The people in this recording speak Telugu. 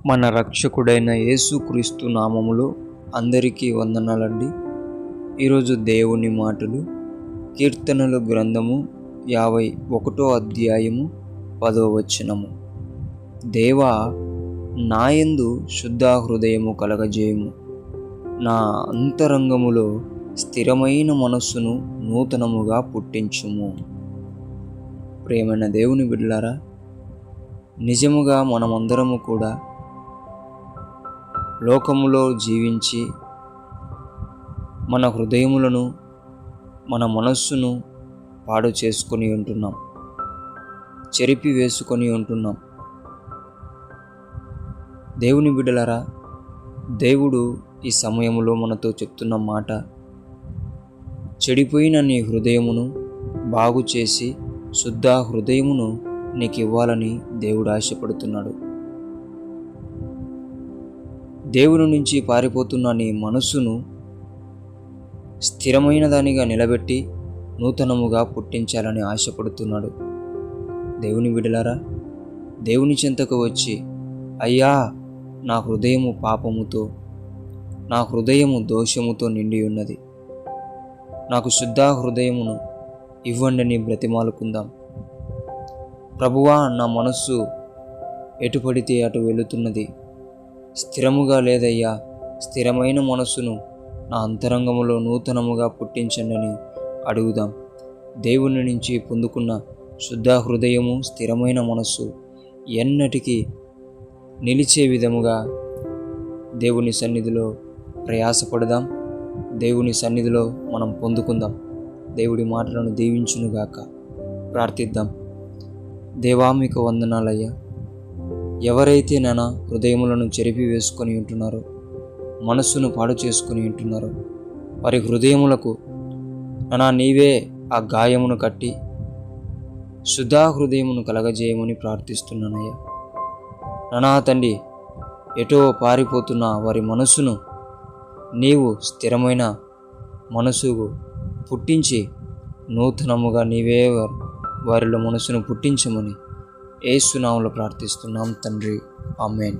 మన రక్షకుడైన యేసుక్రీస్తు నామములో అందరికీ వందనాలండి. ఈరోజు దేవుని మాటలు కీర్తనల గ్రంథము 51వ అధ్యాయము 10వ వచనము. దేవా, నాయందు శుద్ధ హృదయము కలగజేయము, నా అంతరంగములో స్థిరమైన మనస్సును నూతనముగా పుట్టించుము. ప్రియమైన దేవుని బిడ్డలారా, నిజముగా మనమందరము కూడా లోకములో జీవించి మన హృదయములను, మన మనస్సును పాడు చేసుకొని ఉంటున్నాం, చెరిపి వేసుకొని ఉంటున్నాం. దేవుని బిడ్డలారా, దేవుడు ఈ సమయంలో మనతో చెప్తున్న మాట, చెడిపోయిన నీ హృదయమును బాగు చేసి శుద్ధ హృదయమును నీకు ఇవ్వాలని దేవుడు ఆశపడుతున్నాడు. దేవుని నుంచి పారిపోతున్న నీ మనస్సును స్థిరమైన దానిగా నిలబెట్టి నూతనముగా పుట్టించాలని ఆశపడుతున్నాడు. దేవుని బిడ్డలారా, దేవుని చెంతకు వచ్చి, అయ్యా, నా హృదయము పాపముతో, నా హృదయము దోషముతో నిండి ఉన్నది, నాకు శుద్ధ హృదయమును ఇవ్వండి అని బ్రతిమాలుకుందాం. ప్రభువా, నా మనస్సు ఎటు పడితే అటు వెళుతున్నది, స్థిరముగా లేదయ్యా, స్థిరమైన మనస్సును నా అంతరంగములో నూతనముగా పుట్టించండి అని అడుగుదాం. దేవుని నుంచి పొందుకున్న శుద్ధ హృదయము, స్థిరమైన మనస్సు ఎన్నటికీ నిలిచే విధముగా దేవుని సన్నిధిలో ప్రయాసపడదాం. దేవుని సన్నిధిలో మనం పొందుకుందాం. దేవుడి మాటలను దీవించునుగాక. ప్రార్థిద్దాం. దేవా, మీకు వందనాలయ్యా. ఎవరైతే నా హృదయములను చెరిపి వేసుకొని ఉంటున్నారో, మనస్సును పాడు చేసుకొని ఉంటున్నారో, వారి హృదయములకు నీవే ఆ గాయమును కట్టి శుద్ధ హృదయమును కలగజేయమని ప్రార్థిస్తున్నానయ్యా. తండ్రి, ఎటో పారిపోతున్న వారి మనస్సును నీవు స్థిరమైన మనసుకు పుట్టించి నూతనముగా నీవే వారిలో మనసును పుట్టించమని యేసు నామములో ప్రార్థిస్తున్నాం తండ్రి. ఆమేన్.